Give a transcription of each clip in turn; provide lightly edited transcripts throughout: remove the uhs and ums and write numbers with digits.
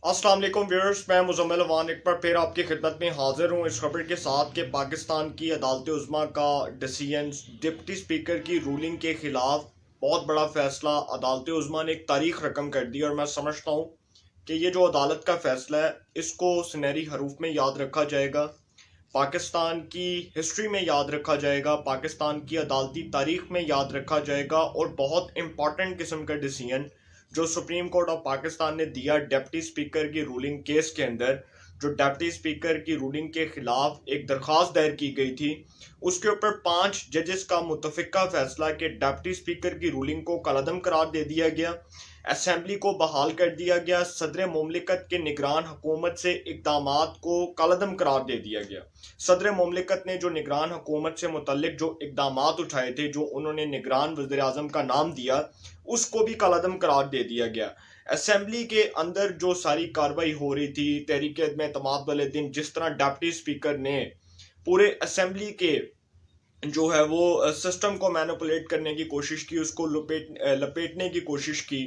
अस्सलाम वालेकुम व्यूअर्स, मैं मुजम्मिल अवान एक बार फिर आपकी खिदमत में हाजिर हूँ इस खबर के साथ कि पाकिस्तान की अदालत उज़्मा का डिसीजन डिप्टी स्पीकर की रूलिंग के खिलाफ बहुत बड़ा फैसला। अदालत उज़्मा ने एक तारीख रकम कर दी और मैं समझता हूँ कि ये जो अदालत का फैसला है इसको सुनहरी हरूफ में याद रखा जाएगा, पाकिस्तान की हिस्ट्री में याद रखा जाएगा, पाकिस्तान की अदालती तारीख में याद रखा जाएगा। और बहुत इंपॉर्टेंट किस्म का डिसीजन जो सुप्रीम कोर्ट ऑफ पाकिस्तान ने दिया डिप्टी स्पीकर की रूलिंग केस के अंदर, जो डिप्टी स्पीकर की रूलिंग के खिलाफ एक दरख्वास्त दायर की गई थी, उसके ऊपर 5 जजेस का मुतफिका फैसला कि डिप्टी स्पीकर की रूलिंग को कलअदम करार दे दिया गया, असम्बली को बहाल कर दिया गया, सदर मुमलिकत के निगरान हुकूमत से इकदामात को कलअदम करार दे दिया गया। सदर मुमलिकत ने जो निगरान हुकूमत से मुतल्लिक जो इकदामात उठाए थे, जो उन्होंने निगरान वज़ीर आज़म का नाम दिया, उसको भी कलअदम करार दे दिया गया। असम्बली के अंदर जो सारी कार्रवाई हो रही थी तहरीक एतमाद वाले दिन, जिस तरह डिप्टी स्पीकर ने पूरे असम्बली के जो है वो सिस्टम को मैनिपुलेट करने की कोशिश की, उसको लपेटने की कोशिश की,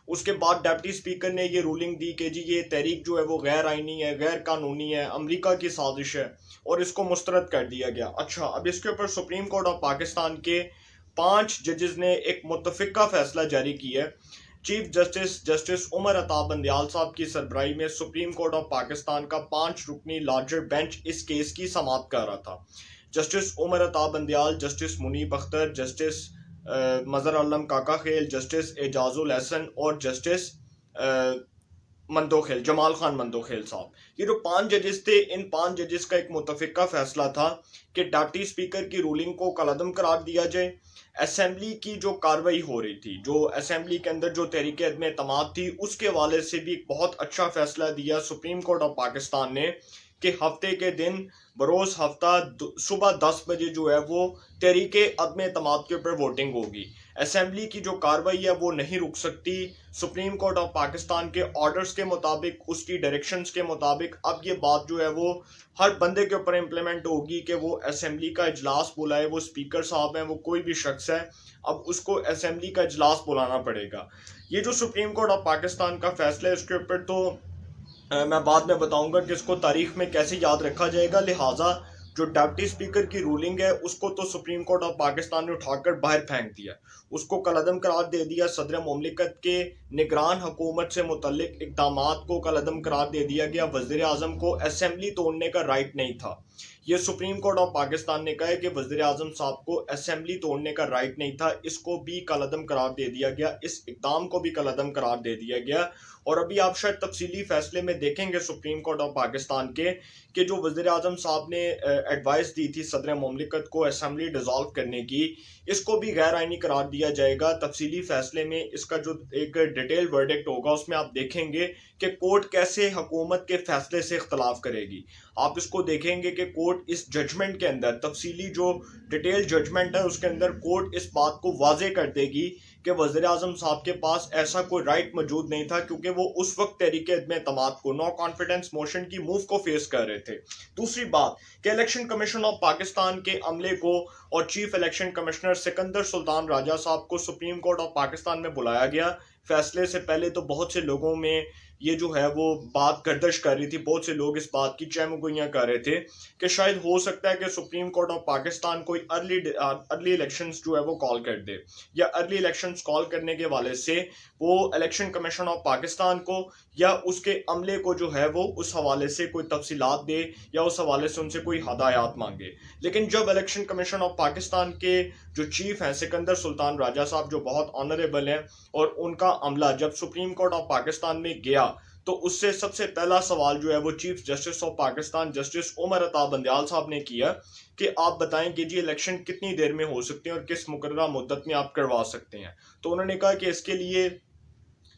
उसके बाद डिप्टी स्पीकर ने ये रूलिंग दी कि जी ये तहरीक जो है वो गैर आइनी है, गैर कानूनी है, अमेरिका की साजिश है, और इसको मुस्तरद कर दिया गया। अच्छा, अब इसके ऊपर सुप्रीम कोर्ट ऑफ पाकिस्तान के 5 जजेस ने एक मुतफिका फैसला जारी किया है। Chief justice justice Umar Ata Bandial साहब की सरबराही में सुप्रीम कोर्ट ऑफ पाकिस्तान का 5 रुकनी लार्जर बेंच इस केस की समाअत कर रहा था। Justice Umar Ata Bandial, justice Munib Akhtar, justice मजहर आलम काका खेल, जस्टिस एजाजुल हसन और जस्टिस मंदोखेल, जमाल खान मंदोखेल साहब, ये जो 5 जजेस थे, इन 5 जजेस का एक मुतफिका फैसला था कि डिप्टी स्पीकर की रूलिंग को कलअदम करार दिया जाए। असेंबली की जो कार्रवाई हो रही थी, जो असेंबली के अंदर जो तहरीक अदम एतमाद थी, उसके हवाले से भी एक बहुत अच्छा फैसला दिया सुप्रीम कोर्ट ऑफ पाकिस्तान ने कि हफ्ते के दिन बरोज हफ्ता सुबह 10 बजे जो है वो तहरीक अदम एतमाद के ऊपर वोटिंग होगी। असेंबली की जो कार्रवाई है वो नहीं रुक सकती। सुप्रीम कोर्ट ऑफ पाकिस्तान के ऑर्डर्स के मुताबिक, उसकी डायरेक्शंस के मुताबिक अब ये बात जो है वो हर बंदे के ऊपर इम्प्लीमेंट होगी कि वो असेंबली का इजलास बुलाए। वो स्पीकर साहब हैं, वो कोई भी शख्स है, अब उसको असेंबली का इजलास बुलाना पड़ेगा। ये जो सुप्रीम कोर्ट ऑफ पाकिस्तान का फैसला है, इसके ऊपर तो मैं बाद में बताऊंगा कि इसको तारीख में कैसे याद रखा जाएगा। लिहाजा जो डिप्टी स्पीकर की रूलिंग है उसको तो सुप्रीम कोर्ट ऑफ पाकिस्तान ने उठाकर बाहर फेंक दिया, उसको कलअदम करार दे दिया। सदर मुमलिकत के निगरान हुकूमत से मुतल्लिक इकदामात को कलअदम करार दे दिया गया। वज़ीर आज़म को असेंबली तोड़ने का राइट नहीं था। ये सुप्रीम कोर्ट ऑफ पाकिस्तान ने कहा है कि वज़ीर आज़म साहब को असेंबली तोड़ने का राइट नहीं था, इसको भी कलअदम करार दे दिया गया, इस इकदाम को भी कलअदम करार दे दिया गया। और अभी आप शायद तफसीली फैसले में देखेंगे सुप्रीम कोर्ट ऑफ पाकिस्तान के कि जो वज़ीर आज़म साहब ने एडवाइस दी थी सदर मुमलिकत को असेंबली डिज़ोल्व करने की, इसको भी गैर आइनी करार दिया जाएगा। तफसीली फैसले में इसका जो एक डिटेल वर्डिक्ट होगा उसमें आप देखेंगे कि कोर्ट कैसे हुकूमत के फैसले से इख्तलाफ करेगी। आप इसको देखेंगे कि कोर्ट इस जजमेंट के अंदर, तफसीली जो डिटेल जजमेंट है उसके अंदर, कोर्ट इस बात को वाजे कर देगी कि वज़ीर आज़म साहब के पास ऐसा कोई राइट मौजूद नहीं था, क्योंकि वो उस वक्त तहरीक अदम एतमाद को, नो कॉन्फिडेंस मोशन की मूव को फेस कर रहे थे। दूसरी बात कि इलेक्शन कमीशन ऑफ पाकिस्तान के अमले को और chief election commissioner Sikandar Sultan Raja साहब को सुप्रीम कोर्ट ऑफ पाकिस्तान में बुलाया गया। फैसले से पहले तो बहुत से लोगों में ये जो है वो बात गर्दिश कर रही थी, बहुत से लोग इस बात की चहमगोइयां कर रहे थे कि शायद हो सकता है कि सुप्रीम कोर्ट ऑफ पाकिस्तान कोई अर्ली इलेक्शंस जो है वो कॉल कर दे, या अर्ली इलेक्शंस कॉल करने के वाले से वो इलेक्शन कमीशन ऑफ पाकिस्तान को या उसके अमले को जो है वो उस हवाले से कोई तफसीलात दे या उस हवाले से उनसे कोई हदायत मांगे। लेकिन जब इलेक्शन कमीशन ऑफ पाकिस्तान के जो चीफ हैं सिकंदर सुल्तान राजा साहब, जो बहुत ऑनरेबल हैं, और उनका अमला जब सुप्रीम कोर्ट ऑफ पाकिस्तान में गया तो उससे सबसे पहला सवाल जो है वो chief justice of Pakistan justice Umar Ata Bandial साहब ने किया कि आप बताएं कि जी इलेक्शन कितनी देर में हो सकते हैं और किस मुकर्ररा मुद्दत में आप करवा सकते हैं। तो उन्होंने कहा कि इसके लिए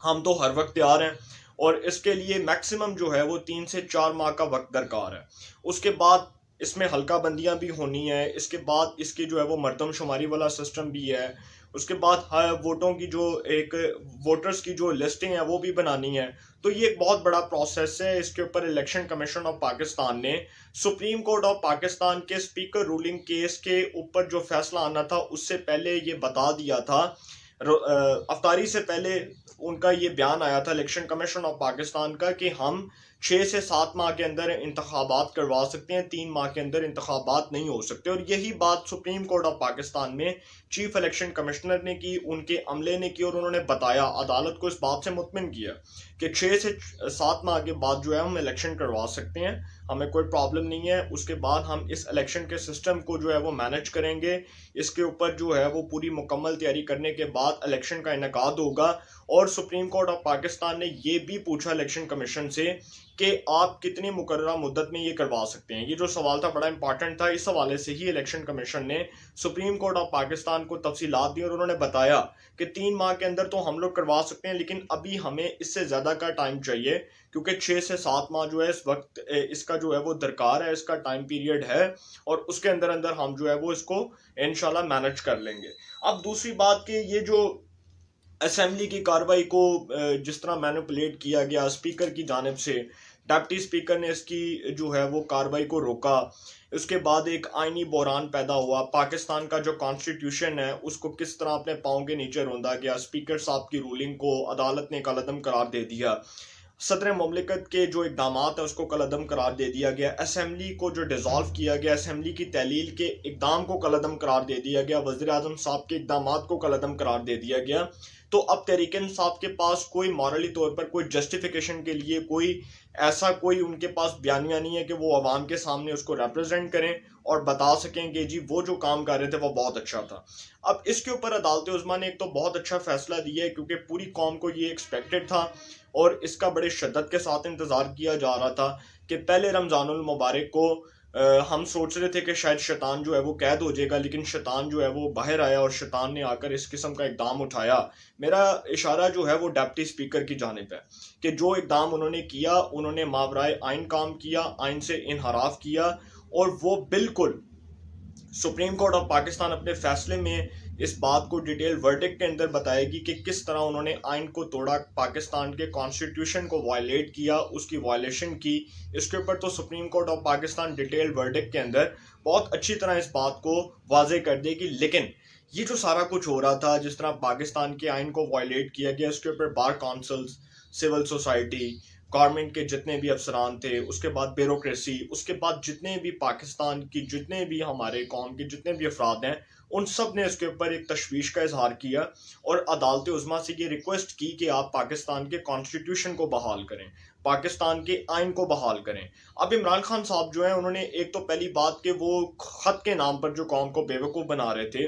हम तो हर वक्त तैयार हैं, और इसके लिए मैक्सिमम जो है वो 3 से 4 माह का वक्त दरकार है। उसके बाद इसमें हल्का बंदियां भी होनी है, इसके बाद इसकी जो है वो मरदमशुमारी वाला सिस्टम भी है, उसके बाद वोटों की जो एक वोटर्स की जो लिस्टिंग है वो भी बनानी है। तो ये एक बहुत बड़ा प्रोसेस है। इसके ऊपर इलेक्शन कमीशन ऑफ पाकिस्तान ने सुप्रीम कोर्ट ऑफ पाकिस्तान के स्पीकर रूलिंग केस के ऊपर जो फैसला आना था उससे पहले ये बता दिया था अफ्तारी से पहले उनका ये बयान आया था इलेक्शन कमीशन ऑफ पाकिस्तान का कि हम 6 से 7 माह के अंदर इंतखाबात करवा सकते हैं, 3 माह के अंदर इंतखाबात नहीं हो सकते। और यही बात सुप्रीम कोर्ट ऑफ पाकिस्तान में चीफ इलेक्शन कमिश्नर ने की, उनके अमले ने की, और उन्होंने बताया, अदालत को इस बात से मुतमिन किया कि 6 से 7 माह के बाद जो है हम इलेक्शन करवा सकते हैं, हमें कोई प्रॉब्लम नहीं है। उसके बाद हम इस इलेक्शन के सिस्टम को जो है वो मैनेज करेंगे, इसके ऊपर जो है वो पूरी मुकम्मल तैयारी करने के बाद इलेक्शन का इनेकाद होगा। और सुप्रीम कोर्ट ऑफ पाकिस्तान ने ये भी पूछा इलेक्शन कमीशन से कि आप कितनी मुकर्ररा मुद्दत में ये करवा सकते हैं। ये जो सवाल था बड़ा इंपॉर्टेंट था, इस हवाले से ही इलेक्शन कमीशन ने सुप्रीम कोर्ट ऑफ पाकिस्तान को तफसीलात दी और उन्होंने बताया कि 3 माह के अंदर तो हम लोग करवा सकते हैं, लेकिन अभी हमें इससे ज़्यादा का टाइम चाहिए, क्योंकि 6 से 7 माह जो है इस वक्त इसका जो है वो दरकार है, इसका टाइम पीरियड है, और उसके अंदर अंदर हम जो है वो इसको इंशाल्लाह मैनेज कर लेंगे। अब दूसरी बात कि ये जो असेंबली की कार्रवाई को जिस तरह मैनिपुलेट किया गया स्पीकर की जानिब से, डिप्टी स्पीकर ने इसकी जो है वो कार्रवाई को रोका, उसके बाद एक आईनी बहरान पैदा हुआ, पाकिस्तान का जो कॉन्स्टिट्यूशन है उसको किस तरह अपने पाँव के नीचे रौंदा गया, स्पीकर साहब की रूलिंग को अदालत ने कलअदम करार दे दिया, सदर ममलिकत के जो इकदाम है उसको कलअदम करार दे दिया गया, असेंबली को जो डिज़ोल्व किया गया, असेंबली की तहलील के इकदाम को कलअदम करार दे दिया गया, वज़ीर आज़म साहब के इकदाम को कलअदम करार दे दिया गया। तो अब तहरीक इंसाफ के पास कोई मॉरली तौर पर कोई जस्टिफिकेशन के लिए कोई उनके पास बयानिया नहीं है कि वो अवाम के सामने उसको रिप्रेजेंट करें और बता सकें कि जी वो जो काम कर रहे थे वो बहुत अच्छा था। अब इसके ऊपर अदालत उज़्मा ने एक तो बहुत अच्छा फैसला दिया है, क्योंकि पूरी कौम को ये एक्सपेक्टेड था और इसका बड़े शिद्दत के साथ इंतज़ार किया जा रहा था कि पहले रमज़ानुल मुबारक को हम सोच रहे थे कि शायद शैतान जो है वो कैद हो जाएगा, लेकिन शैतान जो है वो बाहर आया और शैतान ने आकर इस किस्म का इकदाम उठाया। मेरा इशारा जो है वो डिप्टी स्पीकर की जानिब है कि जो इकदाम उन्होंने किया, उन्होंने मावराए आइन काम किया, आइन से इनहराफ किया, और वो बिल्कुल सुप्रीम कोर्ट ऑफ पाकिस्तान अपने फैसले में इस बात को डिटेल वर्डिक्ट के अंदर बताएगी कि किस तरह उन्होंने आइन को तोड़ा, पाकिस्तान के कॉन्स्टिट्यूशन को वायलेट किया, उसकी वायलेशन की। इसके ऊपर तो supreme court of Pakistan detail verdict के अंदर बहुत अच्छी तरह इस बात को वाजे कर देगी। लेकिन ये जो सारा कुछ हो रहा था, जिस तरह पाकिस्तान के आइन को वायलेट किया गया, इसके ऊपर bar councils, civil society, government के जितने भी अफसरान थे, उसके बाद ब्यूरोक्रेसी, उसके बाद जितने भी पाकिस्तान की, जितने भी हमारे कौम के जितने भी अफराद हैं, उन सब ने इसके ऊपर एक तशवीश का इजहार किया और अदालत उज़्मा से ये रिक्वेस्ट की कि आप पाकिस्तान के कॉन्स्टिट्यूशन को बहाल करें, पाकिस्तान के आइन को बहाल करें। अब इमरान खान साहब जो है, उन्होंने एक तो पहली बात कि वो ख़त के नाम पर जो कौम को बेवकूफ़ बना रहे थे,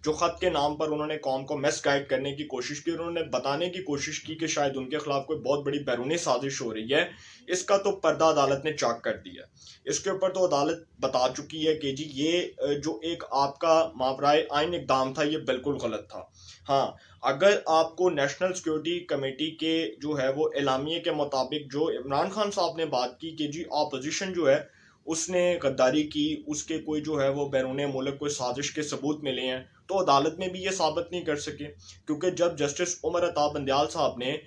जो ख़त के नाम पर उन्होंने कौम को मिसगाइड करने की कोशिश की, उन्होंने बताने की कोशिश की कि शायद उनके खिलाफ कोई बहुत बड़ी बैरूनी साजिश हो रही है, इसका तो पर्दा अदालत ने चाक कर दिया। इसके ऊपर तो अदालत बता चुकी है कि जी ये जो एक आपका मावराए आइन इकदाम था, ये बिल्कुल गलत था। हाँ, अगर आपको नेशनल सिक्योरिटी कमेटी के जो है वो एलामिये के मुताबिक जो इमरान खान साहब ने बात की कि जी अपोजिशन जो है उसने गद्दारी की, उसके कोई जो है वो बैरून मुल्क कोई साजिश के सबूत मिले हैं, तो अदालत में भी ये साबित नहीं कर सके, क्योंकि जब जस्टिस उमर अता बंदयाल साहब ने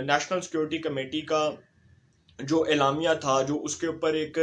नेशनल सिक्योरिटी कमेटी का जो एलामिया था, जो उसके ऊपर एक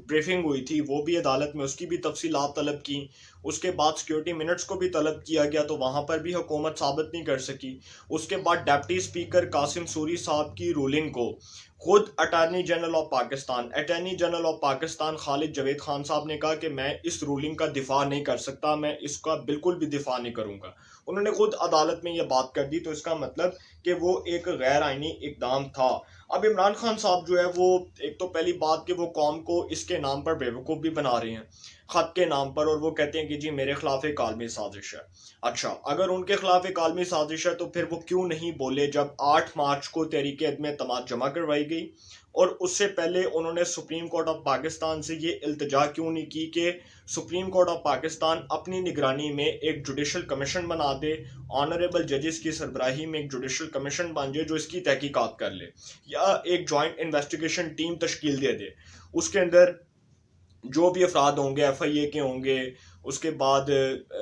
ब्रीफिंग हुई थी, वो भी अदालत में उसकी भी तफसीलात तलब की, उसके बाद सिक्योरिटी मिनट्स को भी तलब किया गया, तो वहाँ पर भी हुकूमत साबित नहीं कर सकी। उसके बाद डिप्टी स्पीकर कासिम सूरी साहब की रूलिंग को खुद attorney general of Pakistan Khalid Javed Khan साहब ने कहा कि मैं इस रूलिंग का दिफा नहीं कर सकता, मैं इसका बिल्कुल भी दिफा नहीं करूँगा। उन्होंने खुद अदालत में यह बात कर दी, तो इसका मतलब कि वो एक गैर आइनी इकदाम था। अब इमरान खान साहब जो है वो एक तो पहली बात कि वो कौम को इसके नाम पर बेवकूफ़ भी बना रहे हैं, ख़त के नाम पर, और वो कहते हैं कि जी मेरे खिलाफ एक आलमी साजिश है। अच्छा, अगर उनके खिलाफ एक आलमी साजिश है तो फिर वो क्यों नहीं बोले जब 8 मार्च को तहरीक अदम एतमाद जमा करवाई गई, और उससे पहले उन्होंने सुप्रीम कोर्ट ऑफ पाकिस्तान से ये इल्तिजा क्यों नहीं की कि सुप्रीम कोर्ट ऑफ पाकिस्तान अपनी निगरानी में एक जुडिशल कमीशन बना दे, ऑनरेबल जजेस की सरबराही में एक जुडिशल कमीशन बन जाए जो इसकी तहकीकात कर ले, या एक जॉइंट इन्वेस्टिगेशन टीम तश्कील दे दे, उसके अंदर जो भी अफराद होंगे FIA के होंगे, उसके बाद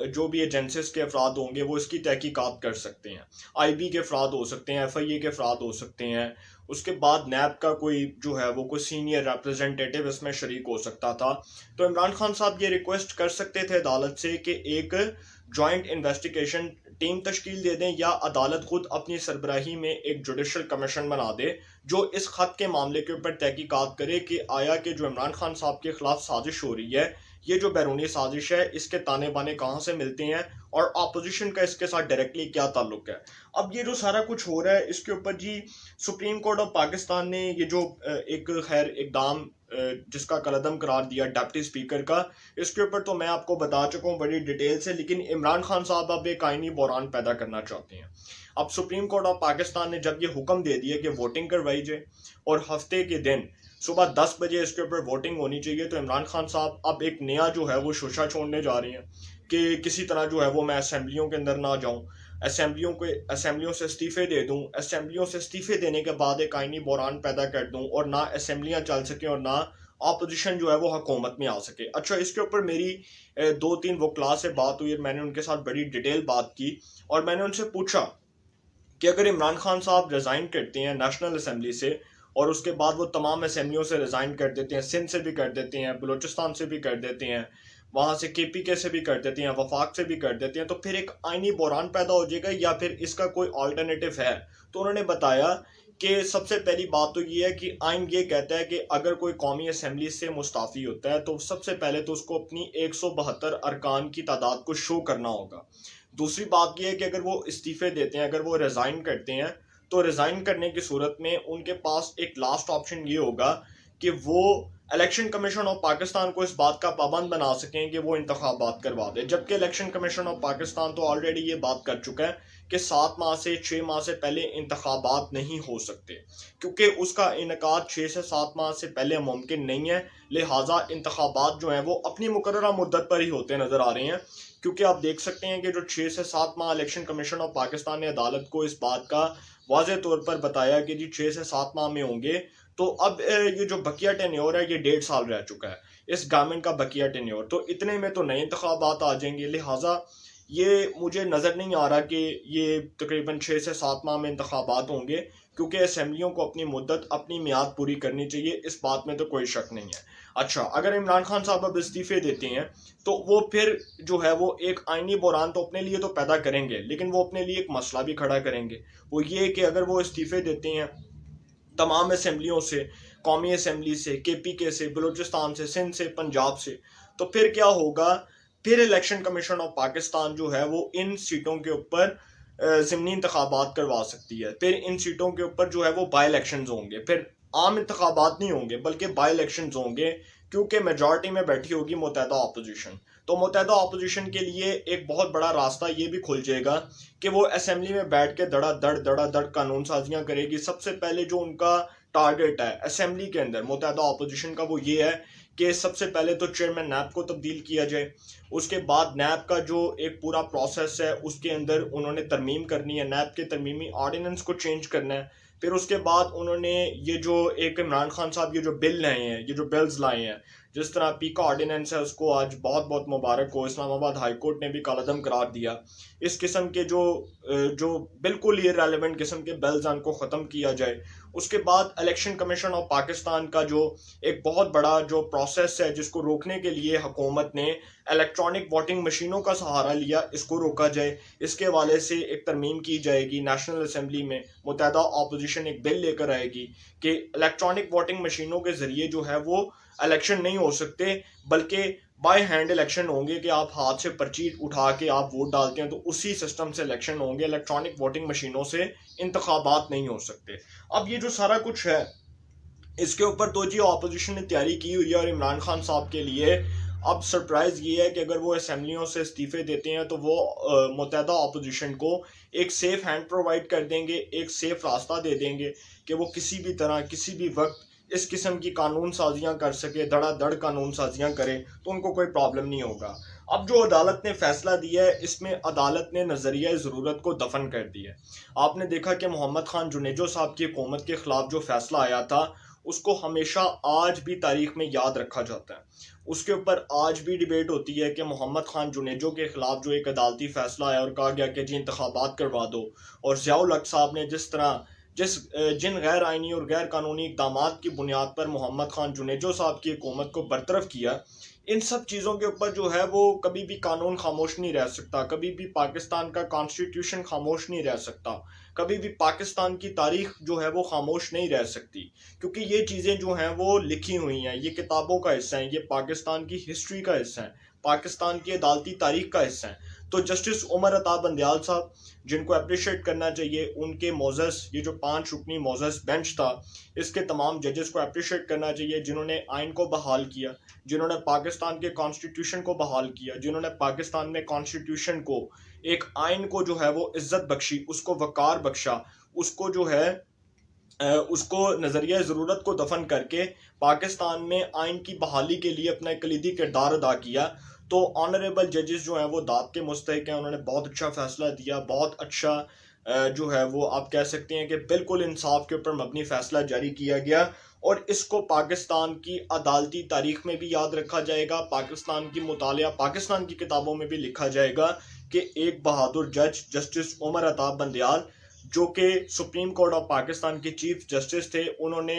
जो भी एजेंसीज के अफराद होंगे वो इसकी तहकीकात कर सकते हैं, IB के अफराद हो सकते हैं, FIA के अफराद हो सकते हैं, उसके बाद नैब का कोई जो है वो कोई सीनियर रिप्रेजेंटेटिव इसमें शरीक हो सकता था। तो इमरान खान साहब ये रिक्वेस्ट कर सकते थे अदालत से कि एक जॉइंट इन्वेस्टिगेशन टीम तश्कील दे दें या अदालत खुद अपनी सरबराही में एक जुडिशल कमीशन बना दे जो इस खत के मामले के ऊपर तहकीकात करे कि आया कि जो इमरान खान साहब के खिलाफ साजिश हो रही है, ये जो बैरूनी साजिश है, इसके ताने बाने कहाँ से मिलते हैं और अपोजिशन का इसके साथ डायरेक्टली क्या ताल्लुक है। अब ये जो सारा कुछ हो रहा है इसके ऊपर जी सुप्रीम कोर्ट ऑफ पाकिस्तान ने ये जो एक खैर इकदाम जिसका कलदम करार दिया डिप्टी स्पीकर का, इसके ऊपर तो मैं आपको बता चुका हूँ बड़ी डिटेल से, लेकिन इमरान खान साहब अब एक आईनी बहरान पैदा करना चाहते हैं। अब सुप्रीम कोर्ट ऑफ पाकिस्तान ने जब ये हुक्म दे दिया कि वोटिंग करवाई जाए और हफ्ते के दिन सुबह 10 बजे इसके ऊपर वोटिंग होनी चाहिए, तो इमरान खान साहब अब एक नया जो है वो शोशा छोड़ने जा रहे हैं कि किसी तरह जो है वो मैं असेंबलियों के अंदर ना जाऊं, असेंबलियों से इस्तीफे दे दूं, असेंबलियों से इस्तीफे देने के बाद एक आईनी बहरान पैदा कर दूं और ना असेंबलियां चल सके और ना अपोजिशन जो है वो हुकूमत में आ सके। अच्छा, इसके ऊपर मेरी 2-3 वकला से बात हुई और मैंने उनके साथ बड़ी डिटेल बात की और मैंने उनसे पूछा कि अगर इमरान खान साहब रिज़ाइन करते हैं नेशनल असम्बली से और उसके बाद वो तमाम असम्बलियों से रिज़ाइन कर देते हैं, सिंध से भी कर देते हैं, बलूचिस्तान से भी कर देते हैं, वहाँ से KPK से भी कर देते हैं, वफाक से भी कर देते हैं, तो फिर एक आईनी बहरान पैदा हो जाएगा या फिर इसका कोई ऑल्टरनेटिव है। तो उन्होंने बताया कि सबसे पहली बात तो ये है कि आइन ये कहता है कि अगर कोई कौमी असम्बली से मुस्ताफ़ी होता है तो सबसे पहले तो उसको अपनी 172 अरकान की तादाद को शो करना होगा। दूसरी बात यह है कि अगर वो इस्तीफ़े देते हैं, अगर वो रिज़ाइन करते हैं, तो रिज़ाइन करने की सूरत में उनके पास एक लास्ट ऑप्शन ये होगा कि वो इलेक्शन कमीशन ऑफ पाकिस्तान को इस बात का पाबंद बना सकें कि वो इंतखाबात करवा दे, जबकि इलेक्शन कमीशन ऑफ पाकिस्तान तो ऑलरेडी ये बात कर चुका है कि 7 माह से 6 माह से पहले इंतखाबात नहीं हो सकते, क्योंकि उसका इनकाद 6 से 7 माह से पहले मुमकिन नहीं है। लिहाजा इंतखाबात जो हैं वो अपनी मुकर्ररा मुद्दत पर ही होते नज़र आ रहे हैं, क्योंकि आप देख सकते हैं कि जो 6 से 7 माह इलेक्शन कमीशन ऑफ पाकिस्तान ने अदालत को इस बात का वाज़े तौर पर बताया कि जी 6 से 7 माह में होंगे, तो अब ये जो बकिया टेन्योर है ये 1.5 साल रह चुका है इस गवर्नमेंट का बकिया टेन्योर, तो इतने में तो नए इंतखाबात आ जाएंगे। लिहाजा ये मुझे नज़र नहीं आ रहा कि ये तकरीबन 6 से 7 माह में इंतखाबात होंगे, क्योंकि असम्बलियों को अपनी मुद्दत अपनी मियाद पूरी करनी चाहिए, इस बात में तो कोई शक नहीं है। अच्छा, अगर इमरान खान साहब अब इस्तीफ़े देते हैं तो वो फिर जो है वो एक आईनी बहरान तो अपने लिए तो पैदा करेंगे, लेकिन वो अपने लिए एक मसला भी खड़ा करेंगे। वो ये कि अगर वो इस्तीफ़े देते हैं तमाम असम्बलियों से, कौमी असम्बली से, KPK से, बलूचिस्तान से, सिंध से, पंजाब से, तो फिर क्या होगा, फिर इलेक्शन कमीशन ऑफ पाकिस्तान जो है वो इन सीटों के ऊपर ज़िमनी इंतखाबात करवा सकती है। फिर इन सीटों के ऊपर जो है वो बाई इलेक्शन होंगे, फिर आम इंतखाबात नहीं होंगे बल्कि बाई इलेक्शन होंगे, क्योंकि मेजॉरिटी में बैठी होगी मुत्तहदा अपोजिशन। तो मुत्तहदा अपोजिशन के लिए एक बहुत बड़ा रास्ता ये भी खुल जाएगा कि वो असम्बली में बैठ के धड़ाधड़ कानून साजियाँ करेगी। सबसे पहले जो उनका टारगेट है असम्बली के अंदर मुत्तहदा अपोजिशन का, वो ये है कि सबसे पहले तो चेयरमैन नैब को तब्दील किया जाए, उसके बाद नैब का जो एक पूरा प्रोसेस है उसके अंदर उन्होंने तरमीम करनी है, नैब के तरमीमी ऑर्डिनेंस को चेंज करना है। फिर उसके बाद उन्होंने ये जो एक इमरान खान साहब ये जो बिल लाए हैं, ये जो बिल्स लाए हैं, जिस तरह पीका ऑर्डिनेंस है उसको आज बहुत बहुत मुबारक हो, इस्लामाबाद हाई कोर्ट ने भी कालदम करार दिया। इस किस्म के जो बिल्कुल ही रेलेवेंट किस्म के बिल्स हैं उनको ख़त्म किया जाए। उसके बाद इलेक्शन कमीशन ऑफ पाकिस्तान का जो एक बहुत बड़ा जो प्रोसेस है जिसको रोकने के लिए हुकूमत ने इलेक्ट्रॉनिक वोटिंग मशीनों का सहारा लिया, इसको रोका जाए। इसके हवाले से एक तरमीम की जाएगी, नेशनल असम्बली में मुत्तहदा अपोजिशन एक बिल लेकर आएगी कि इलेक्ट्रॉनिक वोटिंग मशीनों के ज़रिए जो है वो इलेक्शन नहीं हो सकते, बल्कि बाय हैंड इलेक्शन होंगे कि आप हाथ से पर्ची उठा के आप वोट डालते हैं तो उसी सिस्टम से इलेक्शन होंगे, इलेक्ट्रॉनिक वोटिंग मशीनों से इंतखाबात नहीं हो सकते। अब ये जो सारा कुछ है इसके ऊपर तो जी अपोजिशन ने तैयारी की हुई है और इमरान खान साहब के लिए अब सरप्राइज़ ये है कि अगर वो असम्बलियों से इस्तीफ़े देते हैं तो वो मुत्तहदा अपोजिशन को एक सेफ़ हैंड प्रोवाइड कर देंगे, एक सेफ़ रास्ता दे देंगे कि वो किसी भी तरह किसी भी वक्त इस किस्म की कानून साजियाँ कर सके, धड़ाधड़ कानून साजियाँ करे, तो उनको कोई प्रॉब्लम नहीं होगा। अब जो अदालत ने फैसला दिया है इसमें अदालत ने नज़रिया ज़रूरत को दफन कर दिया है। आपने देखा कि मोहम्मद खान जुनेजो साहब की हुकूमत के ख़िलाफ़ जो फैसला आया था उसको हमेशा आज भी तारीख में याद रखा जाता है, उसके ऊपर आज भी डिबेट होती है कि मोहम्मद खान जुनेजो के ख़िलाफ़ जो एक अदालती फ़ैसला आया और कहा गया कि जी इंतखाबात करवा दो, और ज़ियाउल हक साहब ने जिस तरह जिन गैर आइनी और गैर कानूनी इकदाम की बुनियाद पर मोहम्मद खान जुनेजो साहब की हुकूमत को बरतरफ किया, इन सब चीज़ों के ऊपर जो है वो कभी भी कानून खामोश नहीं रह सकता, कभी भी पाकिस्तान का कॉन्स्टिट्यूशन खामोश नहीं रह सकता, कभी भी पाकिस्तान की तारीख जो है वो खामोश नहीं रह सकती, क्योंकि ये चीज़ें जो हैं वो लिखी हुई हैं, ये किताबों का हिस्सा हैं, ये पाकिस्तान की हिस्ट्री का हिस्सा है, पाकिस्तान की अदालती तारीख का हिस्सा है। तो जस्टिस उमर अता बंदयाल साहब, जिनको अप्रिशिएट करना चाहिए, उनके मोजस ये जो 5 रुकनी मोजस बेंच था, इसके तमाम जजेस को अप्रिशिएट करना चाहिए, जिन्होंने आइन को बहाल किया, जिन्होंने पाकिस्तान के कॉन्स्टिट्यूशन को बहाल किया, जिन्होंने पाकिस्तान में कॉन्स्टिट्यूशन को, एक आइन को जो है वो इज्जत बख्शी, उसको वकार बख्शा, उसको जो है उसको नज़रिया ज़रूरत को दफन करके पाकिस्तान में आइन की बहाली के लिए अपना एक कलीदी किरदार अदा किया। तो ऑनरेबल जजेस जो हैं वो दाद के मुस्तहिक हैं, उन्होंने बहुत अच्छा फैसला दिया, बहुत अच्छा जो है वो आप कह सकते हैं कि बिल्कुल इंसाफ के ऊपर मबनी फैसला जारी किया गया, और इसको पाकिस्तान की अदालती तारीख में भी याद रखा जाएगा, पाकिस्तान की मुतालिया पाकिस्तान की किताबों में भी लिखा जाएगा कि एक बहादुर जज जस्टिस उमर अता बंदयाल, जो कि सुप्रीम कोर्ट ऑफ पाकिस्तान के चीफ जस्टिस थे, उन्होंने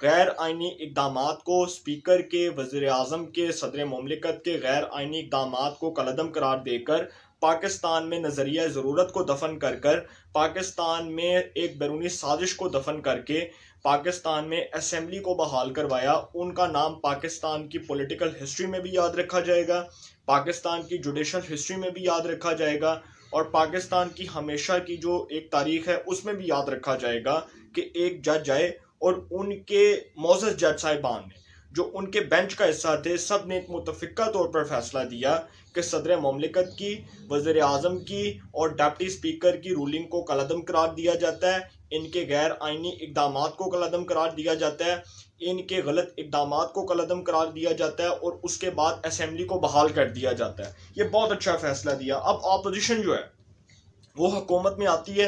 गैर आइनी इकदामात को, स्पीकर के, वज़ीर आज़म के, सदर मुमलिकत के गैर आइनी इकदामात को कलअदम करार देकर पाकिस्तान में नज़रिया ज़रूरत को दफन कर कर, पाकिस्तान में एक बैरूनी साजिश को दफन करके पाकिस्तान में असेंबली को बहाल करवाया। उनका नाम पाकिस्तान की पॉलिटिकल हिस्ट्री में भी याद रखा जाएगा, पाकिस्तान की जुडिशल हिस्ट्री में भी याद रखा जाएगा, और पाकिस्तान की हमेशा की जो एक तारीख है उसमें भी याद रखा जाएगा कि एक जज आए और उनके मोअज़्ज़ज़ जज साहिबान ने, जो उनके बेंच का हिस्सा थे, सब ने एक मुतफ़िक़ा तौर पर फैसला दिया कि सदर मुमलिकत की, वज़ीर आज़म की और डिप्टी स्पीकर की रूलिंग को कलअदम करार दिया जाता है, इनके गैर आइनी इकदामात को कलअदम करार दिया जाता है, इनके गलत इकदामात को कलअदम करार दिया जाता है, और उसके बाद असेंबली को बहाल कर दिया जाता है। ये बहुत अच्छा फैसला दिया। अब अपोजिशन जो है वो हुकूमत में आती है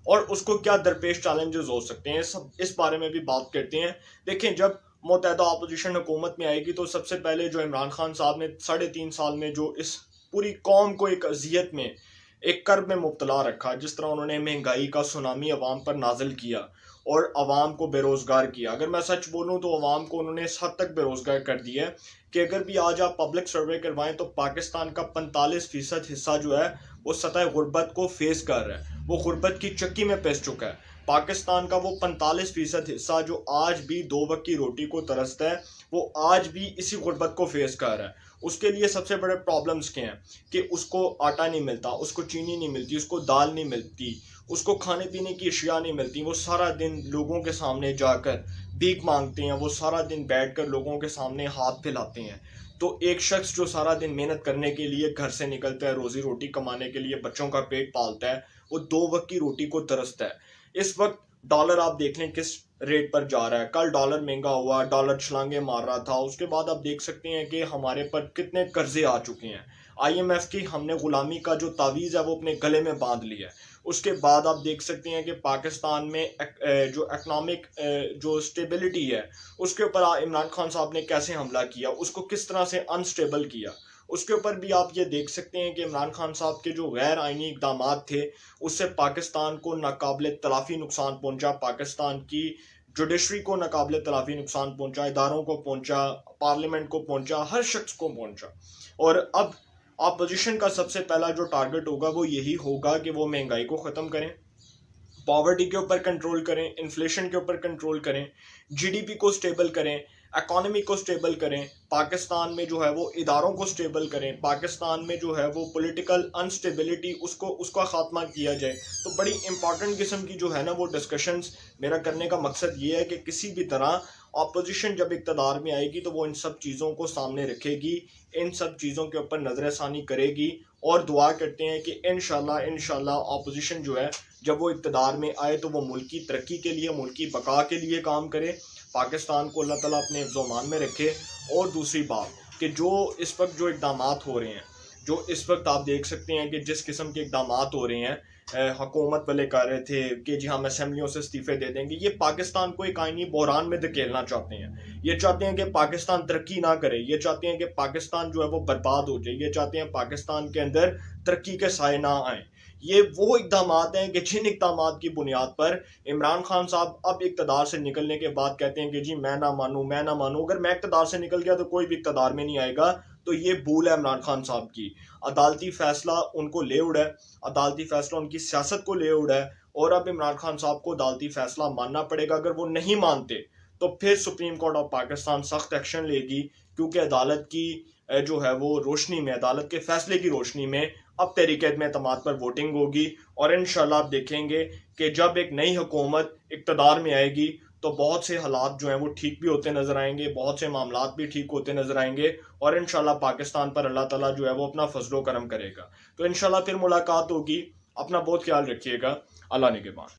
और उसको क्या दरपेश चैलेंजेस हो सकते हैं, सब इस बारे में भी बात करते हैं। देखें, जब मुत्तहदा अपोजिशन हुकूमत में आएगी तो सबसे पहले जो इमरान खान साहब ने 3.5 साल में जो इस पूरी कौम को एक अजियत में, एक कर्ब में मुब्तला रखा, जिस तरह उन्होंने महंगाई का सुनामी अवाम पर नाजिल किया और अवाम को बेरोज़गार किया। अगर मैं सच बोलूँ तो अवाम को उन्होंने इस हद तक बेरोज़गार कर दिया है कि अगर भी आज आप पब्लिक सर्वे करवाएं तो पाकिस्तान का 45% हिस्सा जो है वो सतह गुर्बत को फेस कर रहा है, वो गुर्बत की चक्की में पिस चुका है। पाकिस्तान का वो 45% हिस्सा जो आज भी 2 वक्त की रोटी को तरसता है, वो आज भी इसी गुर्बत को फेस कर रहा है। उसके लिए सबसे बड़े प्रॉब्लम्स क्या हैं कि उसको आटा नहीं मिलता, उसको चीनी नहीं मिलती, उसको दाल नहीं मिलती, उसको खाने पीने की अशिया नहीं मिलती। वो सारा दिन लोगों के सामने जाकर भीख मांगते हैं, वो सारा दिन बैठकर लोगों के सामने हाथ फैलाते हैं। तो एक शख्स जो सारा दिन मेहनत करने के लिए घर से निकलता है, रोजी रोटी कमाने के लिए बच्चों का पेट पालता है, वो 2 वक्त की रोटी को तरसता है। इस वक्त डॉलर आप देख लें किस रेट पर जा रहा है। कल डॉलर महंगा हुआ, डॉलर छलांगे मार रहा था। उसके बाद आप देख सकते हैं कि हमारे पर कितने कर्जे आ चुके हैं। IMF की हमने गुलामी का जो तावीज़ है वो अपने गले में बांध लिया है। उसके बाद आप देख सकते हैं कि पाकिस्तान में जो इकनॉमिक जो स्टेबिलिटी है उसके ऊपर इमरान खान साहब ने कैसे हमला किया, उसको किस तरह से अनस्टेबल किया। उसके ऊपर भी आप ये देख सकते हैं कि इमरान खान साहब के जो गैर आइनी इकदाम थे उससे पाकिस्तान को नाकाबिल तलाफ़ी नुकसान पहुंचा, पाकिस्तान की जुडिशरी को नाकाबिल तलाफ़ी नुकसान पहुंचा, इदारों को पहुंचा, पार्लियामेंट को पहुंचा, हर शख्स को पहुंचा। और अब अपोजिशन का सबसे पहला जो टारगेट होगा वो यही होगा कि वो महंगाई को ख़त्म करें, पॉवर्टी के ऊपर कंट्रोल करें, इन्फ्लेशन के ऊपर कंट्रोल करें, GDP को स्टेबल करें, इकॉनमी को स्टेबल करें, पाकिस्तान में जो है वो इदारों को स्टेबल करें, पाकिस्तान में जो है वो पॉलिटिकल अनस्टेबिलिटी उसका ख़ात्मा किया जाए। तो बड़ी इंपॉर्टेंट किस्म की जो है ना वो डिस्कशंस मेरा करने का मकसद ये है कि किसी भी तरह अपोजिशन जब इक़्तिदार में आएगी तो वो इन सब चीज़ों को सामने रखेगी, इन सब चीज़ों के ऊपर नज़रसानी करेगी, और दुआ करते हैं कि इंशाल्लाह अपोजिशन जो है जब वो इक़्तिदार में आए तो वो मुल्क की तरक्की के लिए, मुल्क की बका के लिए काम करे, पाकिस्तान को अल्लाह ताला अपने हिफ्ज़-ओ-अमान में रखे। और दूसरी बात कि जो इस वक्त जो इक़दाम हो रहे हैं, जो इस वक्त आप देख सकते हैं कि जिस किस्म के इक़दाम हो रहे हैं, हुकूमत वाले कह रहे थे कि जी हम असेंबलियों से इस्तीफ़े दे देंगे, ये पाकिस्तान को एक आइनी बहरान में धकेलना चाहते हैं। ये चाहते हैं कि पाकिस्तान तरक्की ना करे, ये चाहते हैं कि पाकिस्तान जो है वो बर्बाद हो जाए, ये चाहते हैं पाकिस्तान के अंदर तरक्की के साए ना आए। ये वो इकदाम हैं कि जिन इकदाम की बुनियाद पर इमरान खान साहब अब इक़्तिदार से निकलने के बाद कहते हैं कि जी मैं ना मानूं, अगर मैं इक़्तिदार से निकल गया तो कोई भी इक़्तिदार में नहीं आएगा। तो ये भूल है इमरान खान साहब की। अदालती फैसला उनको ले उड़ा है, अदालती फैसला उनकी सियासत को ले उड़ा है, और अब इमरान खान साहब को अदालती फैसला मानना पड़ेगा। अगर वो नहीं मानते तो फिर सुप्रीम कोर्ट ऑफ पाकिस्तान सख्त एक्शन लेगी, क्योंकि अदालत की जो है वो रोशनी में, अदालत के फैसले की रोशनी में अब तहरीक में एतमाद पर वोटिंग होगी। और इंशाल्लाह आप देखेंगे कि जब एक नई हुकूमत इक़्तिदार में आएगी तो बहुत से हालात जो हैं वो ठीक भी होते नजर आएंगे, बहुत से मामलात भी ठीक होते नजर आएंगे, और इंशाल्लाह पाकिस्तान पर अल्लाह ताला जो है वो अपना फजलो करम करेगा। तो इंशाल्लाह फिर मुलाकात होगी। अपना बहुत ख्याल रखिएगा। अल्लाह निगहबान।